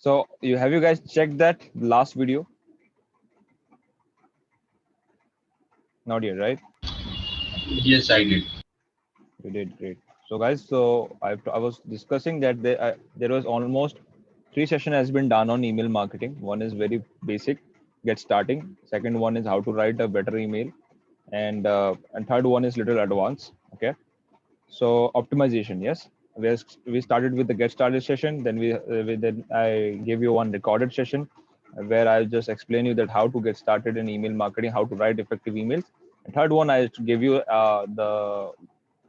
So have you guys checked that last video? Not yet, right? Yes, I did. You did great. So guys, I was discussing that there was almost 3 sessions has been done on email marketing. One is very basic, get starting. Second one is how to write a better email, and third one is little advanced. Okay. So optimization, yes. We started with the get started session. Then I gave you one recorded session where I just explain you that how to get started in email marketing, how to write effective emails. And third one, I gave you the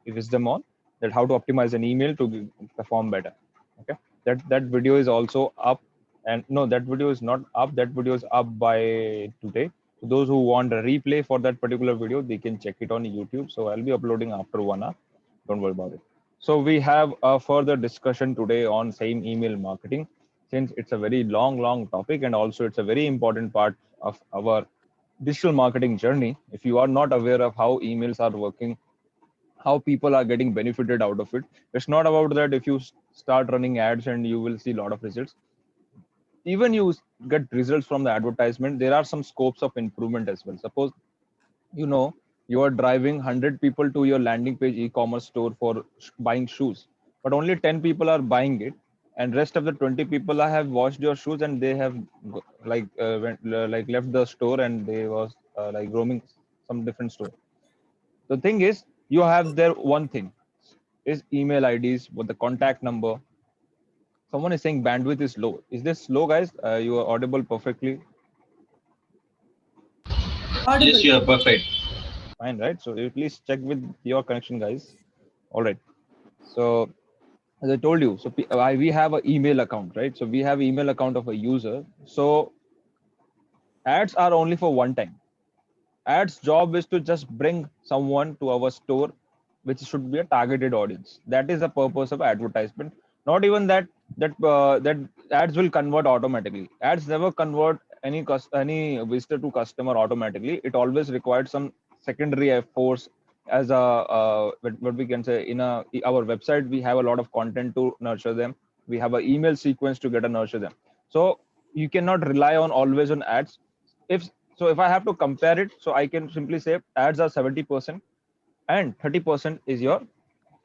wisdom on that how to optimize an email to perform better. Okay, that video is also up, and no, that video is not up. That video is up by today. So those who want a replay for that particular video, they can check it on YouTube. So I'll be uploading after 1 hour. Don't worry about it. So we have a further discussion today on same email marketing, since it's a very long topic, and also it's a very important part of our digital marketing journey. If you are not aware of how emails are working, how people are getting benefited out of it, it's not about that if you start running ads and you will see a lot of results. Even you get results from the advertisement, there are some scopes of improvement as well. Suppose you know you are driving 100 people to your landing page e-commerce store for buying shoes, but only 10 people are buying it, and rest of the 20 people have washed your shoes and they have like left the store, and they was like roaming some different store. The thing is, you have there one thing is email IDs with the contact number. Someone is saying bandwidth is low. Is this low, guys? You are audible perfectly. Yes, Audible. you are perfect. Fine, right? So you please check with your connection, guys. All right. So as I told you, so we have an email account, right? So we have email account of a user. So ads are only for one time. Ads job is to just bring someone to our store, which should be a targeted audience. That is the purpose of advertisement. Not even that ads will convert automatically. Ads never convert any visitor to customer automatically. It always required some secondary force. As a what we can say, in our website we have a lot of content to nurture them. We have an email sequence to get a nurture them. So you cannot rely on always on ads. If I have to compare it, so I can simply say ads are 70% and 30% is your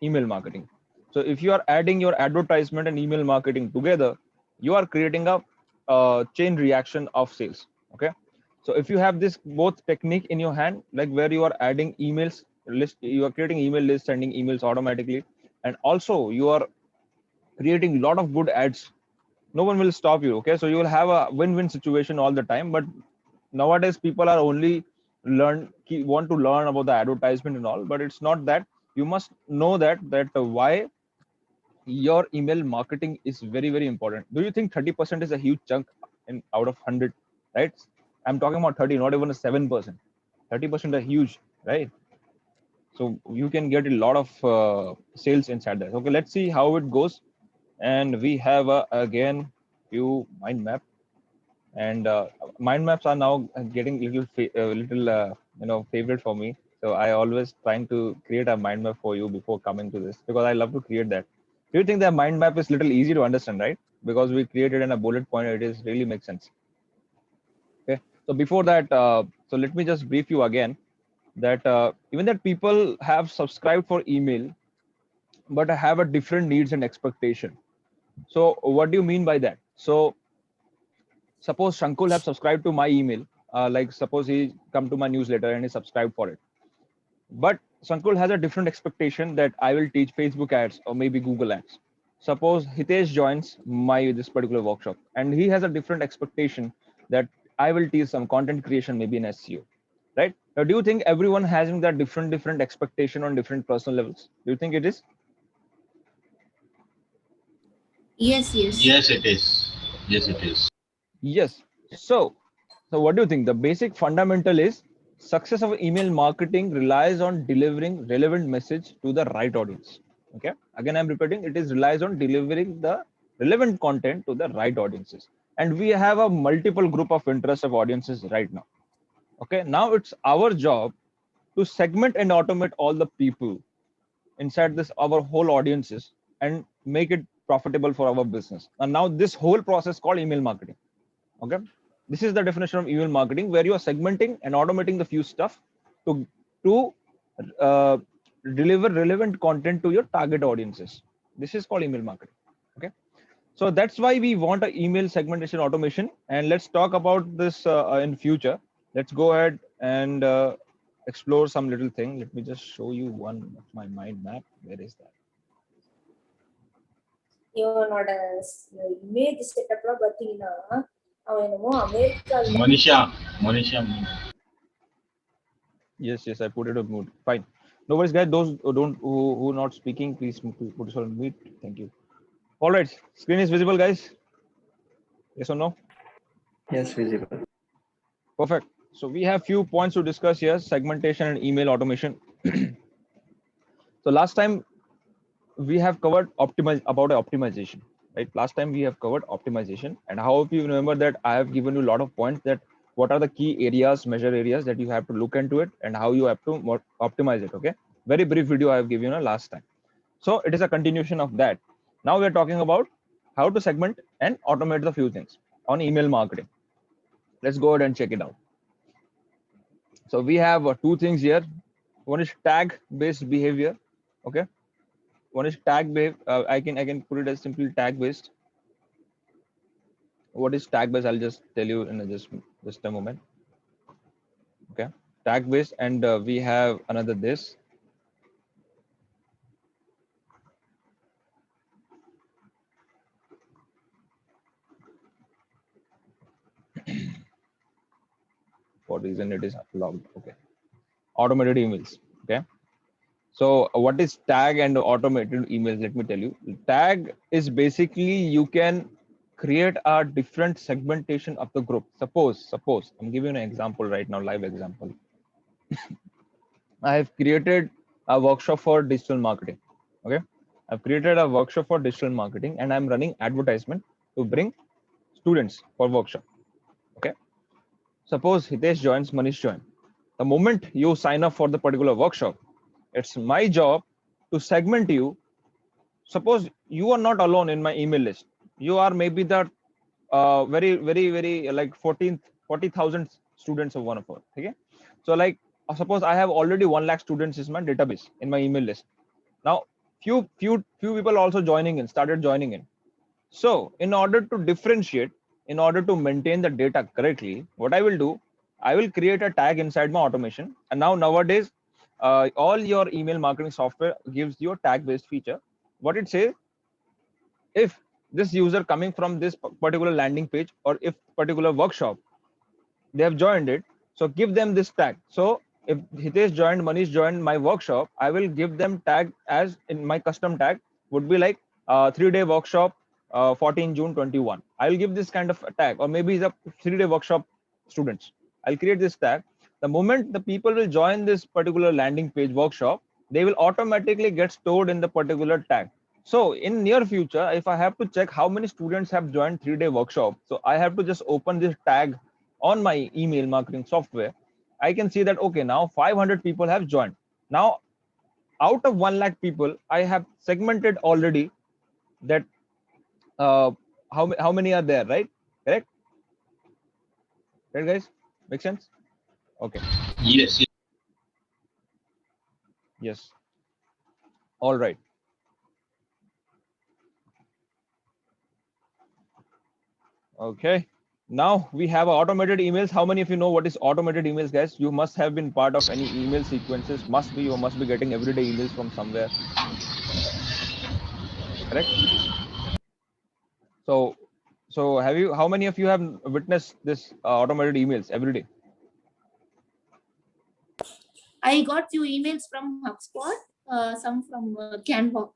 email marketing. So if you are adding your advertisement and email marketing together, you are creating a chain reaction of sales. Okay. So if you have this both technique in your hand, like where you are adding emails list, you are creating email list, sending emails automatically, and also you are creating a lot of good ads, no one will stop you. Okay, so you will have a win-win situation all the time. But nowadays people are only want to learn about the advertisement and all, but it's not that. You must know that why your email marketing is very important. Do you think 30% is a huge chunk in out of 100, right? I'm talking about 30, not even a 7%. 30% are huge, right? So you can get a lot of sales inside that. Okay, let's see how it goes. And we have again few mind map, and mind maps are now getting little favorite for me. So I always trying to create a mind map for you before coming to this, because I love to create that. Do you think that mind map is little easy to understand, right? Because we created in a bullet point, it is really makes sense. Okay, so before that, so let me just brief you again that even that people have subscribed for email but have a different needs and expectation. So what do you mean by that? So suppose Shankul have subscribed to my email, like suppose he come to my newsletter and he subscribed for it. But Shankul has a different expectation that I will teach Facebook ads or maybe Google ads. Suppose Hitesh joins my this particular workshop and he has a different expectation that I will teach some content creation, maybe in SEO. Right? Now, do you think everyone having that different expectation on different personal levels? Do you think it is? Yes, yes. Yes, it is. Yes, it is. Yes. So what do you think? The basic fundamental is success of email marketing relies on delivering relevant message to the right audience. Okay. Again, I'm repeating, it is relies on delivering the relevant content to the right audiences. And we have a multiple group of interest of audiences right now. Okay. Now it's our job to segment and automate all the people inside this our whole audiences and make it profitable for our business. And now this whole process called email marketing. Okay, this is the definition of email marketing, where you are segmenting and automating the few stuff to uh, deliver relevant content to your target audiences. This is called email marketing. Okay, so that's why we want an email segmentation automation, and let's talk about this in future. Let's go ahead and explore some little thing. Let me just show you one of my mind map. Where is that? இவனோட image செட்டப்லாம் பாத்தீங்கன்னா அவன் என்னமோ அமெரிக்கால Monisha. Yes, I put it on mute. Fine. No worries, guys. Those who not speaking, please put it on mute. Thank you. All right. Screen is visible, guys. Yes or no? Yes, visible. Perfect. So we have few points to discuss here: segmentation and email automation. So last time we have covered optimization, right? Last time we have covered optimization, and how, if you remember that I have given you a lot of points that what are the key areas, measure areas that you have to look into it, and how you have to optimize it. Okay, very brief video I have given you last time. So it is a continuation of that. Now we are talking about how to segment and automate the few things on email marketing. Let's go ahead and check it out. So we have two things here. One is tag based behavior. Okay, one is tag based. I can put it as simply tag based. What is tag based? I'll just tell you in just a moment. Okay, tag based, and we have another this. For reason it is logged. Okay, automated emails. Okay, so what is tag and automated emails? Let me tell you. Tag is basically you can create a different segmentation of the group. Suppose I'm giving you an example right now, live example. I have created a workshop for digital marketing. Okay, I've created a workshop for digital marketing, and I'm running advertisement to bring students for workshop. Okay, suppose Hitesh joins, Manish joins. The moment you sign up for the particular workshop, it's my job to segment you. Suppose you are not alone in my email list. You are maybe the very like 40,000 students of one of us. Okay, so like suppose I have already 1 lakh students is my database in my email list. Now few people also started joining in. So in order to differentiate, in order to maintain the data correctly, what I will do, I will create a tag inside my automation. And now nowadays, all your email marketing software gives you a tag based feature. What it says, if this user coming from this particular landing page, or if particular workshop, they have joined it, so give them this tag. So if Hitesh joined, Manish joined my workshop, I will give them tag as in my custom tag would be like 3-day workshop, 14 June 21. I'll give this kind of a tag, or maybe the 3-day workshop students. I'll create this tag. The moment the people will join this particular landing page workshop, they will automatically get stored in the particular tag. So in near future, if I have to check how many students have joined 3-day workshop, so I have to just open this tag on my email marketing software. I can see that, okay, now 500 people have joined. Now, out of 1 lakh people, I have segmented already that how many are there, right? Correct? Right, guys? Make sense? Okay. Yes. Yes. All right. Okay. Now we have automated emails. How many of you know what is automated emails, guys? You must have been part of any email sequences. You must be getting everyday emails from somewhere. Correct? So how many of you have witnessed this automated emails every day? I got few emails from HubSpot, some from Canva.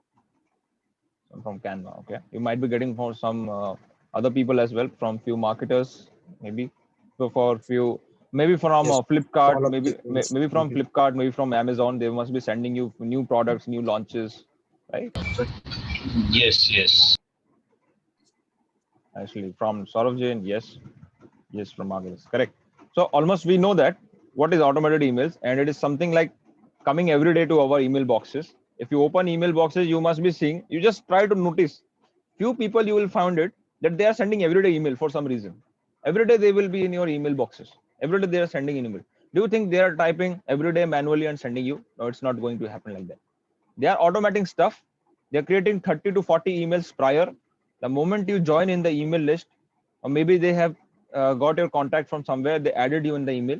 Some from Canva. Okay. You might be getting from some other people as well, from few marketers, maybe. So for few, maybe from Flipkart, maybe from Flipkart, maybe from Amazon. They must be sending you new products, new launches, right? Yes. Actually, from Saurav Jain, yes, from marketers, correct. So almost we know that what is automated emails, and it is something like coming every day to our email boxes. If you open email boxes, you must be seeing. You just try to notice Few people you will find it that they are sending everyday email for some reason. Every day they will be in your email boxes. Every day they are sending an email. Do you think they are typing every day manually and sending you? No, it's not going to happen like that. They are automating stuff. They're creating 30 to 40 emails prior. The moment you join in the email list, or maybe they have got your contact from somewhere, they added you in the email,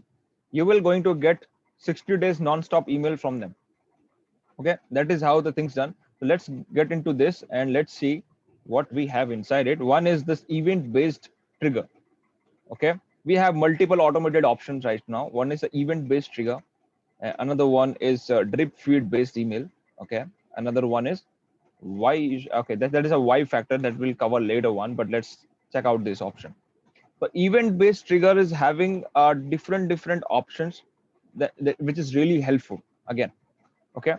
you will going to get 60 days non-stop email from them. Okay, that is how the thing's done. So let's get into this and let's see what we have inside it. One is this event-based trigger. Okay, we have multiple automated options right now. One is the event-based trigger. Another one is drip feed based email. Okay, another one is why. Okay, that is a why factor that we'll cover later on, but let's check out this option. So event based trigger is having different options that which is really helpful again. Okay,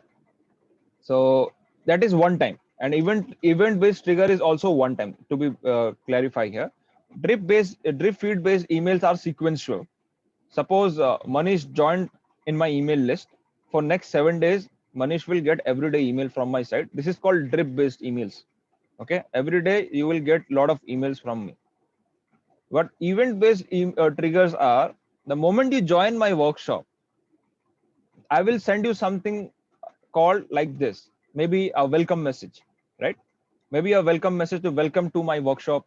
so that is one time, and event based trigger is also one time, to be clarify here. Drip feed based emails are sequential. Suppose Manish joined in my email list. For next 7 days, Manish will get everyday email from my site. This is called drip based emails. Okay, every day you will get a lot of emails from me. What event based triggers are, the moment you join my workshop, I will send you something called like this, maybe a welcome message, right? Maybe a welcome message to welcome to my workshop.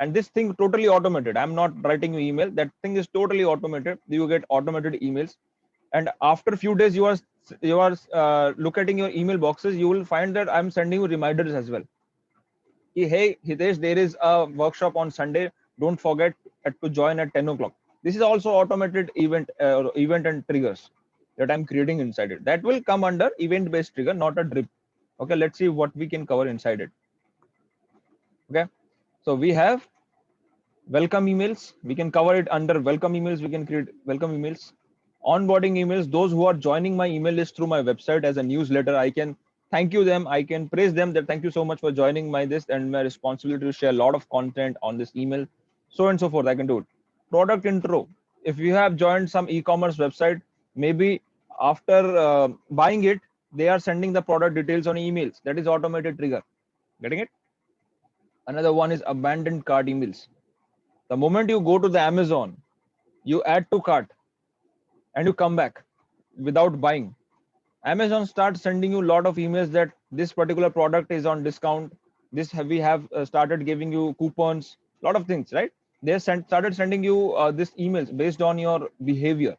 And this thing totally automated. I'm not writing you email. That thing is totally automated. You get automated emails. And after a few days, you are looking at your email boxes. You will find that I'm sending you reminders as well. Hey, Hitesh, there is a workshop on Sunday. Don't forget to join at 10 o'clock. This is also automated event and triggers that I'm creating inside it. That will come under event-based trigger, not a drip. Okay, let's see what we can cover inside it. Okay, so we have welcome emails. We can cover it under welcome emails. We can create welcome emails, onboarding emails. Those who are joining my email list through my website as a newsletter, I can thank you them. I can praise them that thank you so much for joining my this and my responsibility to share a lot of content on this email, so and so forth. I can do it. Product intro. If you have joined some e-commerce website, maybe after buying it, they are sending the product details on emails. That is automated trigger. Getting it? Another one is abandoned cart emails. The moment you go to the Amazon, you add to cart and you come back without buying, Amazon starts sending you a lot of emails that this particular product is on discount. We have started giving you coupons, a lot of things, right? They started sending you these emails based on your behavior.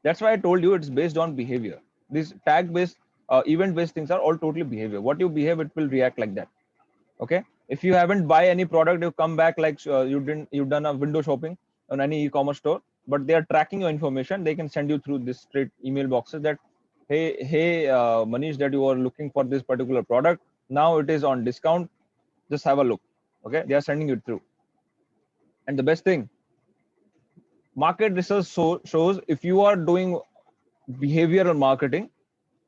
That's why I told you it's based on behavior. These tag based, event based things are all totally behavior. What you behave, it will react like that. Okay. If you haven't buy any product, you come back like you've done a window shopping on any e-commerce store, but they are tracking your information. They can send you through this straight email boxes that, hey, Manish, that you are looking for this particular product. Now it is on discount. Just have a look. Okay. They are sending it through. And the best thing, market research shows if you are doing behavioral marketing,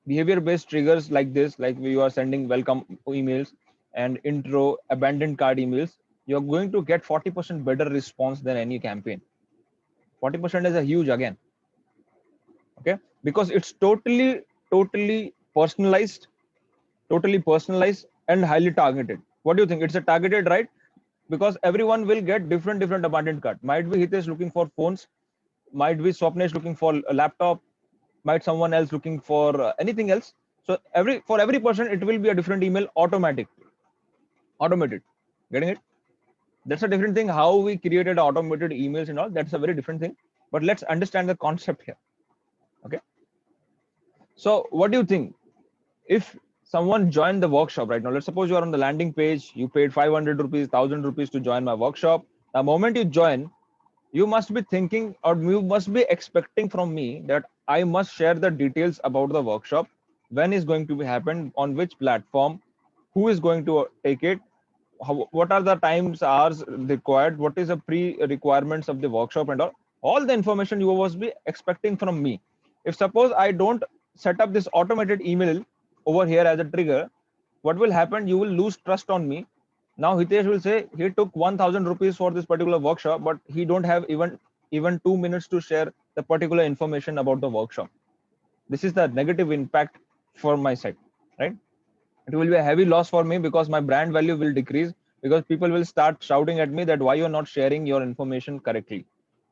behavior based triggers like this, like you are sending welcome emails and intro abandoned cart emails, you're going to get 40% better response than any campaign. 40% is a huge again. Okay, because it's totally personalized and highly targeted. What do you think? It's a targeted, right? Because everyone will get different abandoned cart. Might be Hitesh looking for phones, might be Swapnesh looking for a laptop, might someone else looking for anything else. So for every person, it will be a different email, automated. Getting it? That's a different thing. How we created automated emails and all, that's a very different thing. But let's understand the concept here. Okay. So what do you think? If someone joined the workshop right now, let's suppose you are on the landing page, you paid 500 rupees, 1000 rupees to join my workshop. The moment you join, you must be thinking or you must be expecting from me that I must share the details about the workshop, when is going to be happen, on which platform, who is going to take it, what are the times, hours required, what is the pre-requirements of the workshop, and all the information you must be expecting from me. If suppose I don't set up this automated email over here as a trigger, what will happen? You will lose trust on me. Now Hitesh will say he took 1000 rupees for this particular workshop, but he don't have even 2 minutes to share the particular information about the workshop. This is the negative impact for my side, right? It will be a heavy loss for me because my brand value will decrease. because people will start shouting at me that why you're not sharing your information correctly,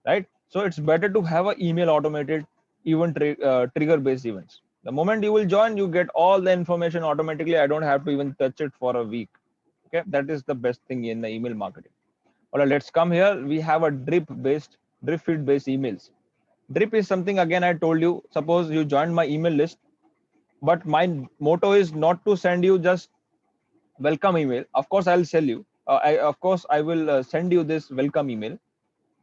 right? So it's better to have an email automated trigger based events. The moment you will join, you get all the information automatically. I don't have to even touch it for a week. Okay, that is the best thing in the email marketing. All right, let's come here. We have a drip feed based emails. Drip is something, again, I told you, suppose you joined my email list, but my motto is not to send you just welcome email. Of course, I'll sell you. I will send you this welcome email,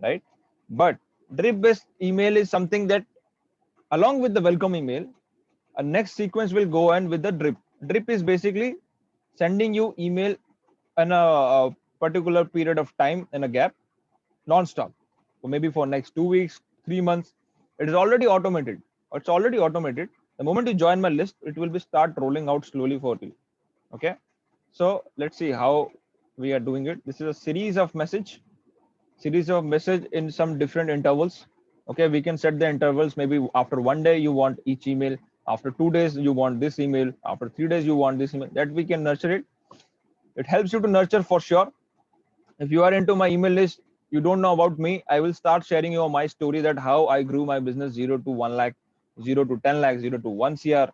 right? But drip based email is something that along with the welcome email, a next sequence will go on with the drip. Drip is basically sending you email in a particular period of time in a gap, non-stop. So maybe for next 2 weeks, 3 months. It is already automated. It's already automated. The moment you join my list, it will be start rolling out slowly for you. Okay. So let's see how we are doing it. This is a series of message in some different intervals. Okay, we can set the intervals. Maybe after 1 day you want each email, after 2 days you want this email, after 3 days you want this email. That we can nurture it. It helps you to nurture for sure. If you are into my email list, you don't know about me, I will start sharing you my story, that how I grew my business 0 to 1 lakh, 0 to 10 lakh, 0 to 1 cr.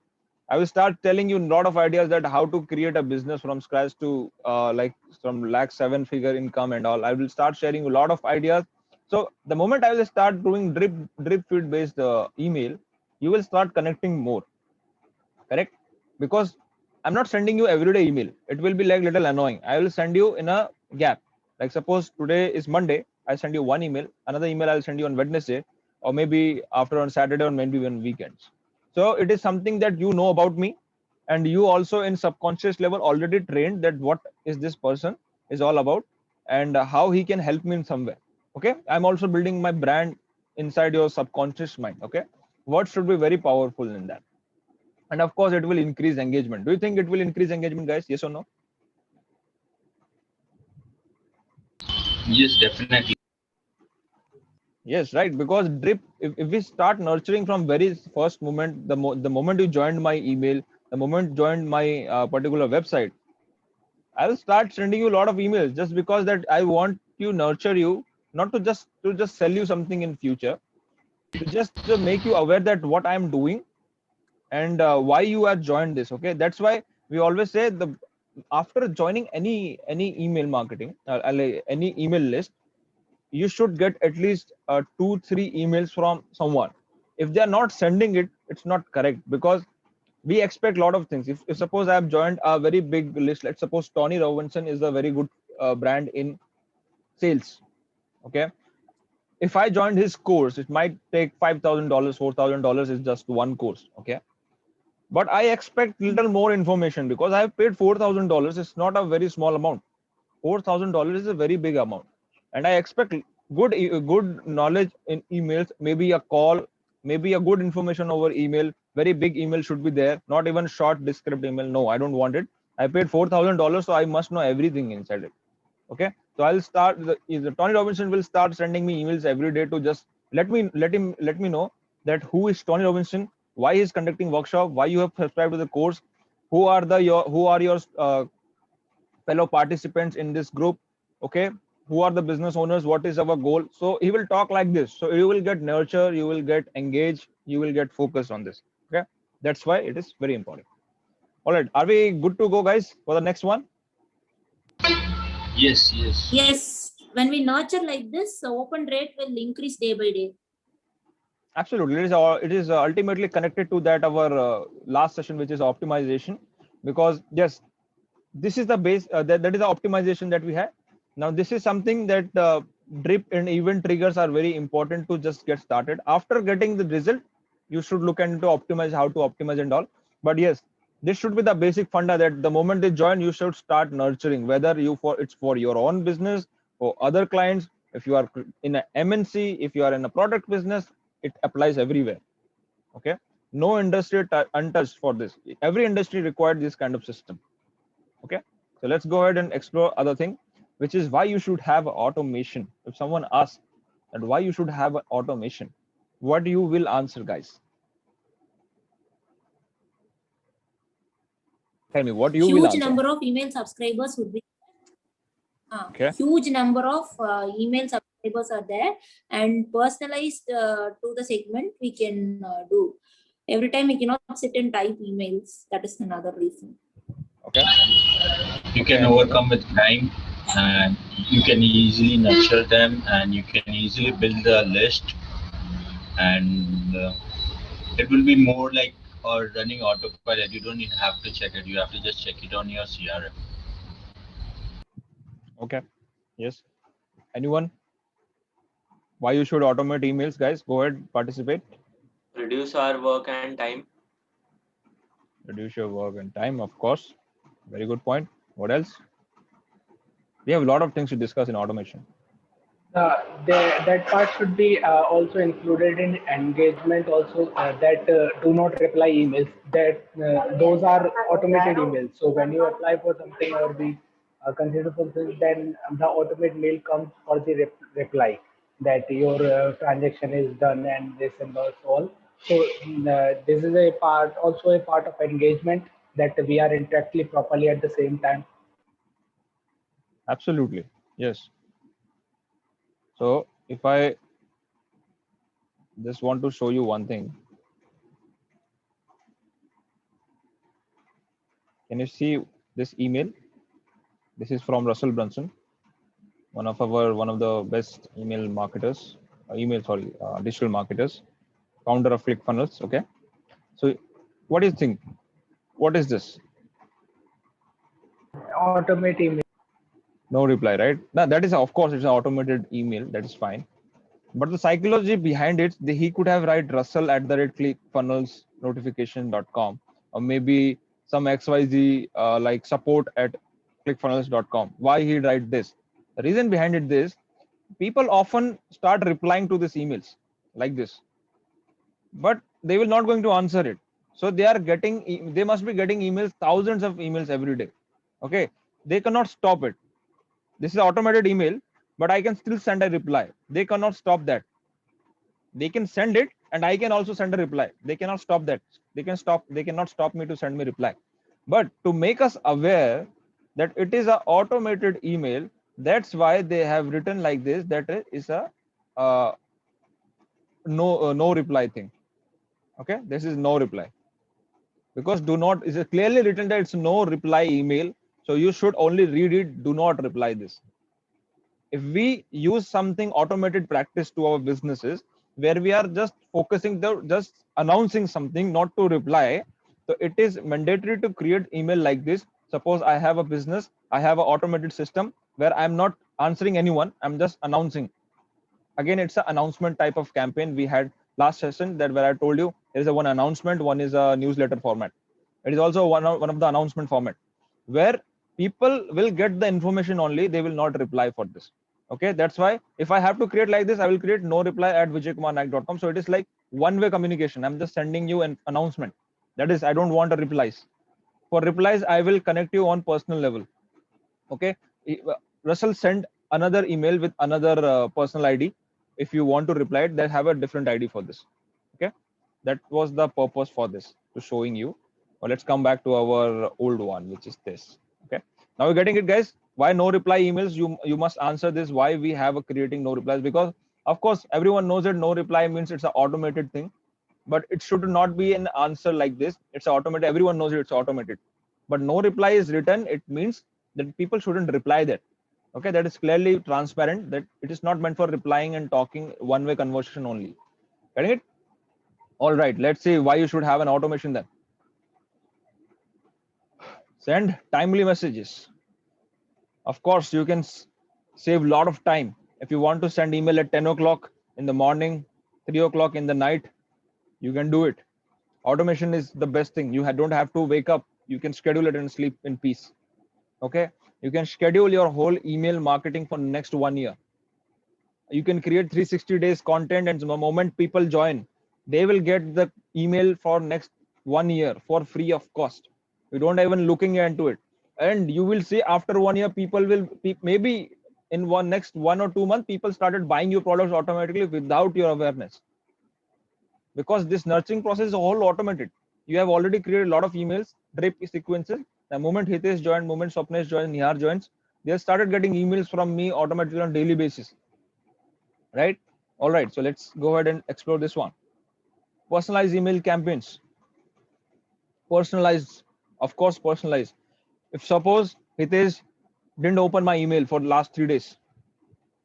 I will start telling you a lot of ideas that how to create a business from scratch to like from lakh 7-figure income and all. I will start sharing a lot of ideas. So the moment I will start doing drip feed based email, you will start connecting more. Correct? Because I'm not sending you everyday email. It will be like little annoying. I will send you in a gap. Like suppose today is Monday, I send you one email, another email I'll send you on Wednesday, or maybe after on Saturday, or maybe on weekends. So it is something that you know about me, and you also in subconscious level already trained that what is this person is all about, and how he can help me in somewhere. Okay, I'm also building my brand inside your subconscious mind. Okay, what should be very powerful in that, and of course it will increase engagement. Do you think it will increase engagement, guys? Yes or no? Yes, definitely. Yes, right. Because drip, if we start nurturing from very first moment, the moment you joined my email, the moment you joined my particular website, I will start sending you a lot of emails, just because that I want to nurture you, not to just sell you something in future, to just to make you aware that what I'm doing, and why you are joined this. Okay, that's why we always say, the after joining any email marketing, any email list, you should get at least 2-3 emails from someone. If they are not sending it, it's not correct, because we expect a lot of things. If suppose I have joined a very big list, let's suppose Tony Robinson is a very good brand in sales. Okay, if I joined his course, it might take $5,000, $4,000 is just one course. Okay, but I expect little more information, because I have paid $4,000. It's not a very small amount. $4,000 is a very big amount, and I expect good knowledge in emails. Maybe a call, maybe a good information over email. Very big email should be there, not even short descriptive email. No, I don't want it. I paid $4,000, so I must know everything inside it. Okay, so I'll start. The Tony Robinson will start sending me emails every day to just let me know that who is Tony Robinson, why he's conducting workshop, why you have subscribed to the course, who are your fellow participants in this group. Okay, who are the business owners, what is our goal. So he will talk like this, so you will get nurture, you will get engaged, you will get focused on this. Okay, that's why it is very important. All right, are we good to go, guys, for the next one? Yes, yes. Yes, when we nurture like this, the open rate will increase day by day. Absolutely, it is ultimately connected to that our last session, which is optimization. Because yes, this is the base, that is the optimization that we have. Now this is something that drip and event triggers are very important to just get started. After getting the result, you should look into optimize, how to optimize and all. But yes, this should be the basic funda, that the moment they join, you should start nurturing, whether it's for your own business, for other clients. If you are in a MNC, if you are in a product business, it applies everywhere. Okay, no industry untouched for this. Every industry required this kind of system. Okay, so let's go ahead and explore other thing, which is why you should have automation. If someone asks that why you should have automation, what you will answer, guys? Tell me what you will Huge answer. number of email subscribers would be. Okay. Huge number of email subscribers are there, and personalized to the segment we can do. Every time we cannot sit and type emails. That is another reason. Okay. You can overcome with time, and you can easily nurture them, and you can easily build a list, and it will be more like or running autopilot. You don't even have to check it. You have to just check it on your CRM. Okay. Yes. Anyone? Why you should automate emails, guys? Go ahead, participate. Reduce our work and time. Reduce your work and time, of course. Very good point. What else? We have a lot of things to discuss in automation. That part should be also included in engagement also, that do not reply emails, that those are automated emails. So when you apply for something or we consider for something, then the automated mail comes for the reply that your transaction is done and this and that's all. So this is a part, also a part of engagement, that we are interacting properly at the same time. Absolutely. Yes. So if I just want to show you one thing, can you see this email? This is from Russell Brunson, one of the best email marketers, digital marketers, founder of ClickFunnels. Okay. So what do you think? What is this? Automate email. No reply, right? Now that is, of course, it's an automated email. That is fine. But the psychology behind it, he could have write Russell at the rate ClickFunnels notification.com, or maybe some XYZ like support at clickfunnels.com. Why he write this? The reason behind it is people often start replying to these emails like this, but they will not going to answer it. So they must be getting emails, thousands of emails every day. Okay, they cannot stop it. This is automated email, but I can still send a reply. They cannot stop that. They can send it, and I can also send a reply. They cannot stop that. They cannot stop me to send me reply. But to make us aware that it is an automated email, that's why they have written like this, that it is a no reply thing. Okay, this is no reply, because do not is clearly written that it's no reply email. So you should only read it. Do not reply this. If we use something automated practice to our businesses, where we are just focusing just announcing something, not to reply, so it is mandatory to create email like this. Suppose I have a business, I have an automated system where I'm not answering anyone, I'm just announcing. Again, it's an announcement type of campaign. We had last session that where I told you there is a one announcement, one is a newsletter format. It is also one of the announcement format where people will get the information only, they will not reply for this. Okay, that's why if I have to create like this, I will create no reply at vijaykumarnaik.com. So it is like one-way communication. I'm just sending you an announcement. That is, I don't want a replies. For replies, I will connect you on personal level. Okay, Russell send another email with another personal ID. If you want to reply it, they have a different ID for this. Okay, that was the purpose for this, to showing you. Well, let's come back to our old one, which is this. Okay, now we're getting it, guys. Why no reply emails? You must answer this. Why we have a creating no replies? Because of course everyone knows that no reply means it's an automated thing, but it should not be an answer like this. It's automated. Everyone knows it's automated, but no reply is written. It means that people shouldn't reply that. Okay, that is clearly transparent, that it is not meant for replying and talking, one-way conversation only. Getting it? All right, let's see why you should have an automation then. Send timely messages. Of course, you can save a lot of time. If you want to send email at 10 o'clock in the morning, 3 o'clock in the night, you can do it. Automation is the best thing. You don't have to wake up. You can schedule it and sleep in peace. Okay, you can schedule your whole email marketing for next 1 year. You can create 360 days content, and the moment people join, they will get the email for next 1 year for free of cost. You don't even looking into it, and you will see after 1 year, people will maybe in next 1 or 2 months, people started buying your products automatically without your awareness, because this nurturing process is all automated. You have already created a lot of emails, drip sequences. The moment Hitesh joined, moment Swapnesh joined, Nihar joins, They started getting emails from me automatically on daily basis, right? All right, so let's go ahead and explore this one. Personalized email campaigns. Personalized, of course, personalized. If suppose Hitesh didn't open my email for the last 3 days,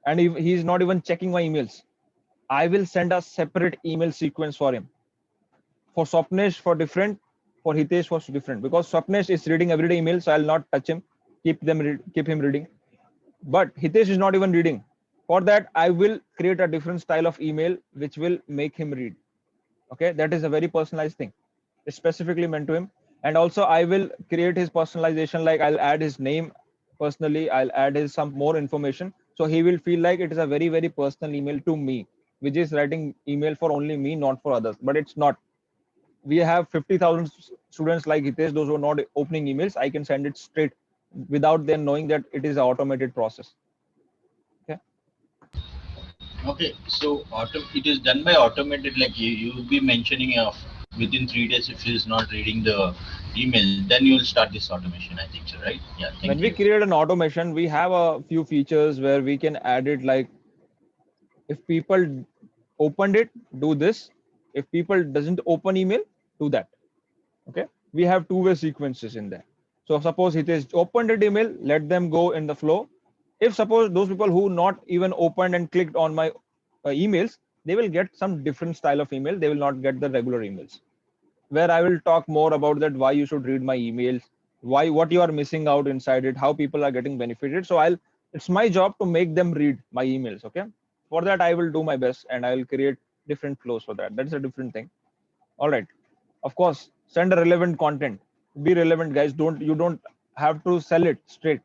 and if he's not even checking my emails, I will send a separate email sequence for him. For Swapnesh for different, for Hitesh for different, because Swapnesh is reading everyday email, so I'll not touch him. Keep him reading. But Hitesh is not even reading. For that, I will create a different style of email which will make him read. Okay, that is a very personalized thing. It's specifically meant to him. And also, I will create his personalization. Like I'll add his name personally. I'll add his some more information, so he will feel like it is a very very personal email to me, which is writing email for only me, not for others. But it's not. We have 50,000 students like Hitesh, those who are not opening emails. I can send it straight without them knowing that it is an automated process. Okay. Okay, so it is done by automated. Like you will be mentioning of within 3 days if he is not reading the email, then you will start this automation. I think so, right? Yeah. Thank When you. we create an automation, we have a few features where we can add it, like if people opened it, do this. If people doesn't open email, do that. Okay, we have two-way sequences in there. So suppose it is opened an email, let them go in the flow. If suppose those people who not even opened and clicked on my emails, they will get some different style of email. They will not get the regular emails, where I will talk more about that, why you should read my emails, why, what you are missing out inside it, how people are getting benefited. So it's my job to make them read my emails. Okay, for that I will do my best and I will create different flows for that. That's a different thing. All right, of course, send a relevant content. Be relevant, guys. You don't have to sell it straight.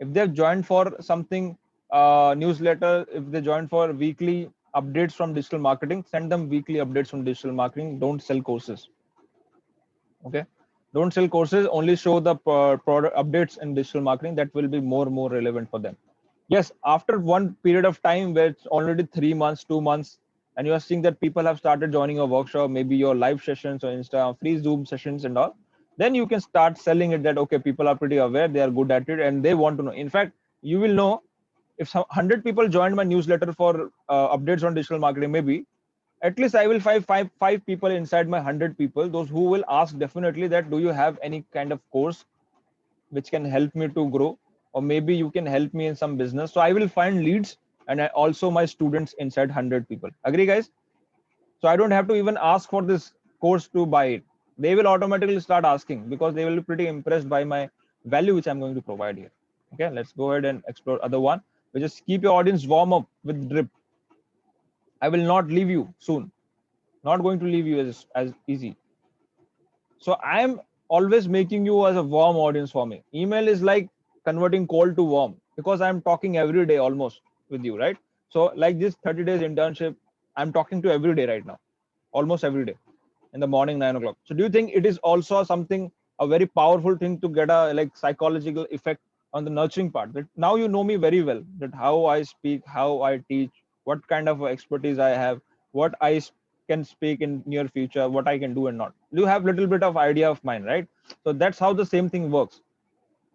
If they've joined for something, newsletter, if they join for weekly updates from digital marketing, send them weekly updates from digital marketing. Don't sell courses. Okay, don't sell courses, only show the product updates in digital marketing. That will be more relevant for them. Yes, after one period of time where it's already 3 months, 2 months, and you are seeing that people have started joining your workshop, maybe your live sessions or Insta free Zoom sessions and all, then you can start selling it that okay, people are pretty aware, they are good at it, and they want to know. In fact, you will know if 100 people joined my newsletter for updates on digital marketing, maybe at least I will five people inside my 100 people, those who will ask definitely that do you have any kind of course which can help me to grow, or maybe you can help me in some business. So I will find leads, and also my students inside 100 people. Agree, guys? So I don't have to even ask for this course to buy it. They will automatically start asking because they will be pretty impressed by my value which I'm going to provide here. Okay, let's go ahead and explore other one, which is keep your audience warm up with drip. I will not leave you soon. Not going to leave you as easy. So I am always making you as a warm audience for me. Email is like converting cold to warm because I'm talking every day almost with you, right? So like this 30 days internship, I'm talking to every day right now, almost every day in the morning, 9 o'clock. So do you think it is also something, a very powerful thing to get a like psychological effect on the nurturing part? That now you know me very well, that how I speak, how I teach, what kind of expertise I have, what I can speak in near future, what I can do and not. You have little bit of idea of mine, right? So that's how the same thing works.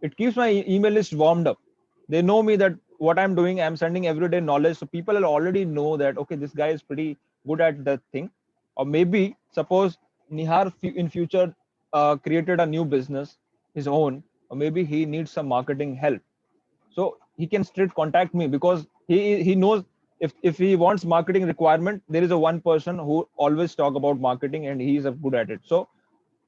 It keeps my email list warmed up. They know me that what I'm doing, I'm sending everyday knowledge. So people will already know that, okay, this guy is pretty good at that thing. Or maybe suppose Nihar in future created a new business, his own, or maybe he needs some marketing help. So he can straight contact me because he knows if he wants marketing requirement, there is a one person who always talk about marketing and he is good at it. So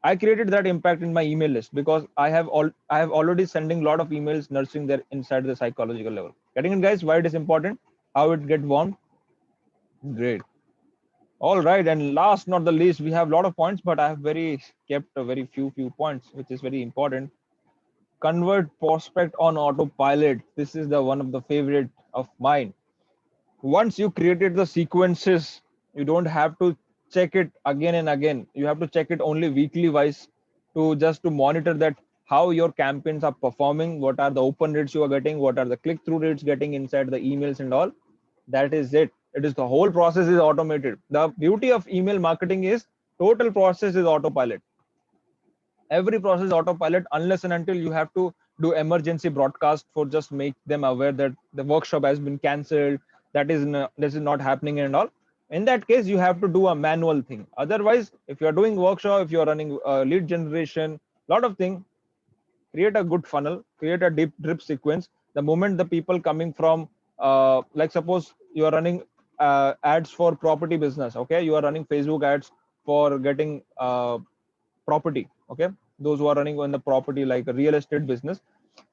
I created that impact in my email list because I have already sending a lot of emails nurturing their inside the psychological level. Getting it, guys? Why it is important? How it get warmed? Great. All right, and last not the least, we have a lot of points, but I have kept a very few points, which is very important. Convert prospect on autopilot. This is the one of the favorite of mine. Once you created the sequences, you don't have to check it again and again. You have to check it only weekly wise to just to monitor that how your campaigns are performing, what are the open rates you are getting, what are the click-through rates getting inside the emails and all. That is it. It is the whole process is automated. The beauty of email marketing is total process is autopilot. Every process is autopilot unless and until you have to do emergency broadcast for just make them aware that the workshop has been cancelled, this is not happening and all. In that case, you have to do a manual thing. Otherwise, if you are doing workshop, if you are running lead generation, lot of things, create a good funnel, create a deep drip sequence. The moment the people coming from, like suppose you are running ads for property business, okay, you are running Facebook ads for getting property, okay, those who are running on the property like a real estate business.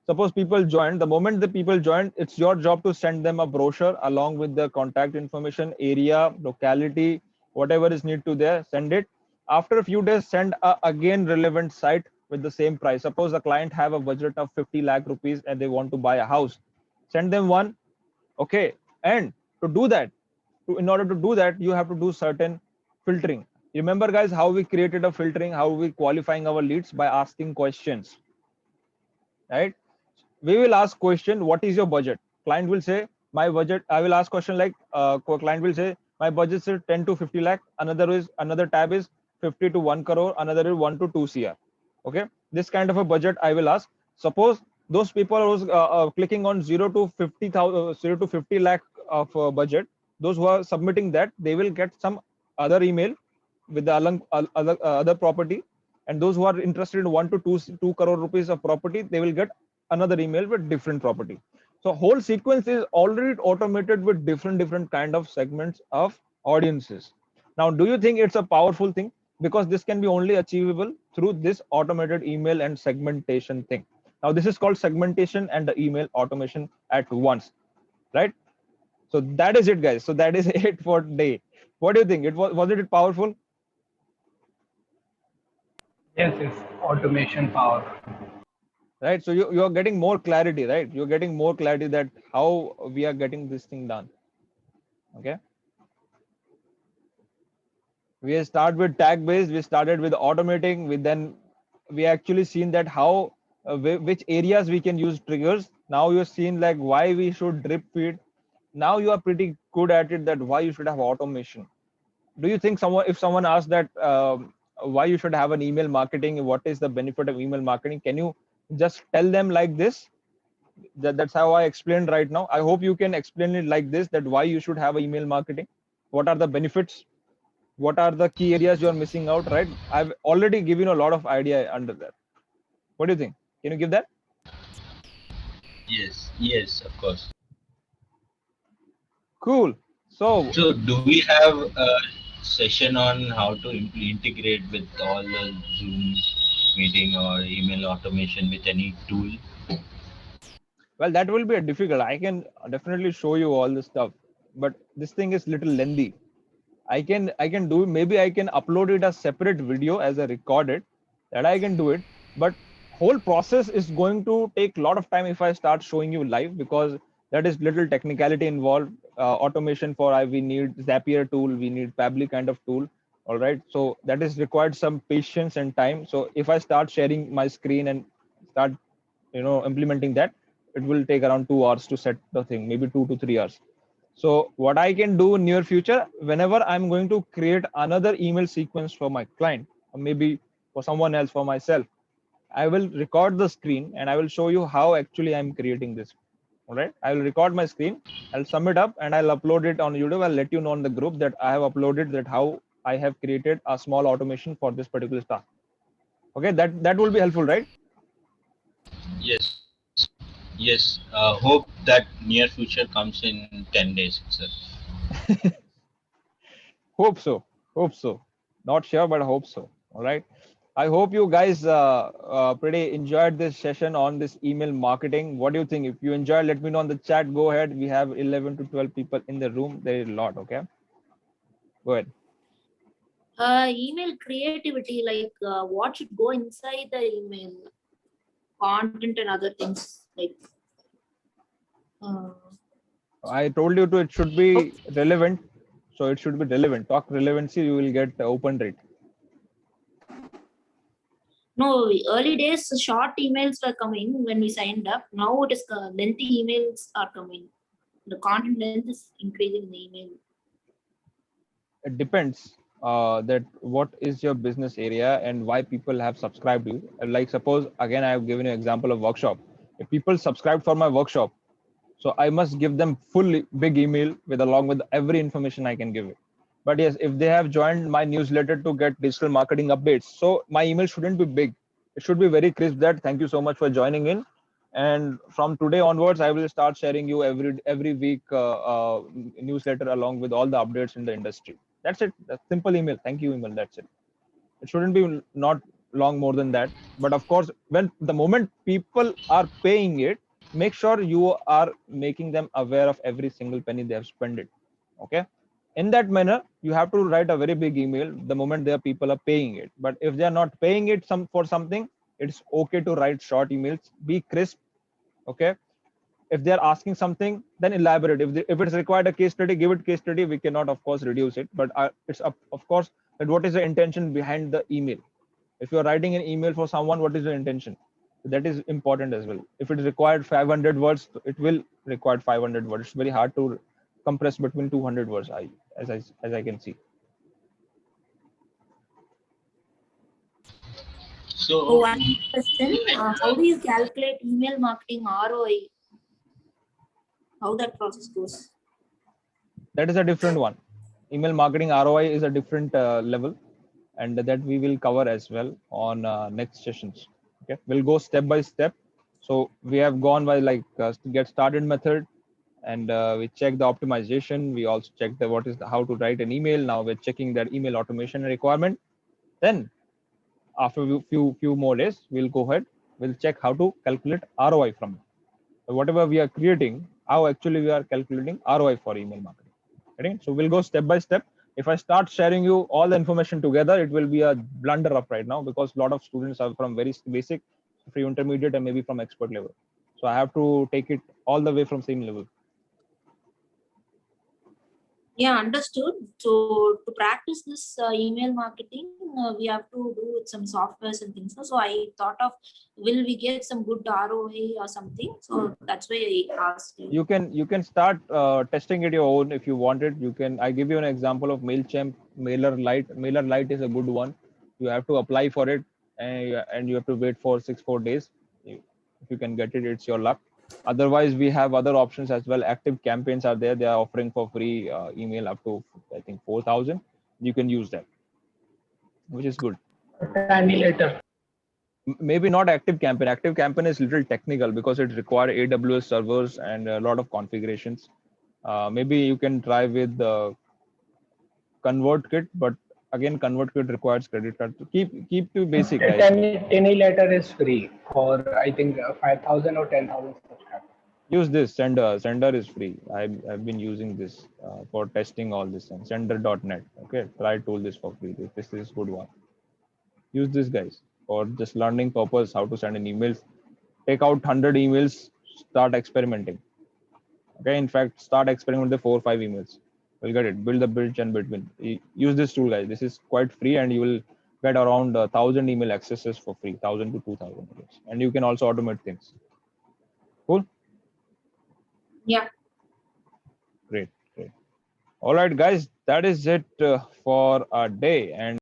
Suppose people join, the moment the people join, it's your job to send them a brochure along with the contact information, area, locality, whatever is need to there, send it. After a few days, send a again relevant site with the same price. Suppose the client have a budget of 50 lakh rupees and they want to buy a house, send them one, okay. And to do that, in order to do that, you have to do certain filtering. Remember guys, how we created a filtering, how we qualifying our leads? By asking questions, right? We will ask question, what is your budget? Client will say my budget. I will ask question like client will say my budget is 10 to 50 lakh. Another tab is 50 to 1 crore, another is 1 to 2 cr, okay. This kind of a budget I will ask. Suppose those people who's clicking on 0 to 50,000, 0 to 50 lakh of budget, those who are submitting that, they will get some other email with the other property. And those who are interested in 1 to 2 crore rupees of property, they will get another email with different property. So whole sequence is already automated with different kind of segments of audiences. Now, do you think it's a powerful thing? Because this can be only achievable through this automated email and segmentation thing. Now, this is called segmentation and the email automation at once, right? So that is it, guys. So that is it for today. What do you think? Was it powerful? Yes, yes, automation power. Right, so you're getting more clarity, right? You're getting more clarity that how we are getting this thing done, okay. We start with tag based, we started with automating, we actually seen that how which areas we can use triggers. Now you're seeing like why we should drip feed. Now you are pretty good at it, that why you should have automation. Do you think if someone asks that why you should have an email marketing, what is the benefit of email marketing, can you just tell them like this? That's how I explained right now. I hope you can explain it like this, that why you should have email marketing, what are the benefits, what are the key areas you're missing out, right? I've already given a lot of idea under that. What do you think? Can you give that? Yes, of course. Cool. So So do we have a session on how to integrate with all the Zoom meeting or email automation with any tool? well, that will be a difficult. I can definitely show you all this stuff, but this thing is little lengthy. I can do, maybe I can upload it as separate video as a recorded, that I can do it. But whole process is going to take a lot of time if I start showing you live, because that is little technicality involved. Automation for we need Zapier tool, we need Pabbly kind of tool. All right, so that is required some patience and time. So if I start sharing my screen and start implementing that, it will take around 2 hours to set the thing, maybe 2 to 3 hours. So what I can do in near future, whenever I'm going to create another email sequence for my client, or maybe for someone else, for myself, I will record the screen and I will show you how actually I'm creating this. All right, I will record my screen, I'll sum it up and I'll upload it on YouTube. I'll let you know on the group that I have uploaded, that how I have created a small automation for this particular task. Okay, that will be helpful, right? Yes. Hope that near future comes in 10 days, sir. Hope so. Not sure, but hope so. All right. I hope you guys pretty enjoyed this session on this email marketing. What do you think? If you enjoyed, let me know on the chat. Go ahead. We have 11 to 12 people in the room. There is a lot. Okay. Go ahead. Email creativity, like what should go inside the email, content and other things like. I told you to. It should be relevant. So it should be relevant. Talk relevancy. You will get open rate. No, early days short emails were coming when we signed up. Now it is lengthy emails are coming. The content length is increasing in the email. It depends that what is your business area and why people have subscribed to you. Like suppose again I have given you example of workshop. If people subscribe for my workshop, so I must give them full big email with along with every information I can give it. But yes, if they have joined my newsletter to get digital marketing updates, so my email shouldn't be big. It should be very crisp that thank you so much for joining in. And from today onwards, I will start sharing you every week newsletter along with all the updates in the industry. That's it. A simple email. Thank you email. That's it. It shouldn't be not long more than that. But of course, when the moment people are paying it, make sure you are making them aware of every single penny they have spent it. Okay. In that manner, you have to write a very big email the moment their people are paying it. But if they are not paying it for something, it's okay to write short emails. Be crisp. Okay. If they are asking something, then elaborate. If it's required a case study, give it case study. We cannot, of course, reduce it. But it's up, of course, that what is the intention behind the email. If you're writing an email for someone, what is the intention? That is important as well. If it is required 500 words, it will require 500 words. It's very hard to compress between 200 words, as I can see. So So one question, how do you calculate email marketing ROI? How that process goes? That is a different one. Email marketing ROI is a different level, and that we will cover as well on next sessions. Okay, we'll go step by step. So we have gone by like get started method, and we check the optimization. We also check how to write an email. Now we're checking that email automation requirement. Then after a few more days, we'll go ahead. We'll check how to calculate ROI from it. So whatever we are creating, how actually we are calculating ROI for email marketing. Right? So we'll go step by step. If I start sharing you all the information together, it will be a blunder up right now because a lot of students are from very basic, free intermediate, and maybe from expert level. So I have to take it all the way from same level. Yeah, understood. So to practice this email marketing, we have to do with some softwares and things. So I thought of, will we get some good ROI or something? So that's why I asked you. You can start testing it your own if you want it. You can. I give you an example of Mailchimp MailerLite. MailerLite is a good one. You have to apply for it, and you have to wait for 4 days. If you can get it, it's your luck. Otherwise, we have other options as well. Active Campaigns are there. They are offering for free email up to I think 4,000. You can use that, which is good. Tiny letter. Maybe not Active Campaign. Active Campaign is little technical because it requires AWS servers and a lot of configurations. Maybe you can try with the ConvertKit, but again, ConvertKit requires credit card. So keep to basic, guys. Tiny letter is free for I think 5,000 or 10,000 subscribers. Use this Sender. Sender is free. I've been using this for testing all this and Sender.net. Okay, try tool this for free. This is good one. Use this, guys, for just learning purpose how to send an emails. Take out 100 emails. Start experimenting. Okay, in fact, start experimenting with the 4 or 5 emails. You'll get it. Build the bridge and between. Use this tool, guys. This is quite free, and you will get around 1,000 email accesses for free, 1,000 to 2,000, and you can also automate things. Cool. Yeah. Great. All right, guys, that is it for our day. And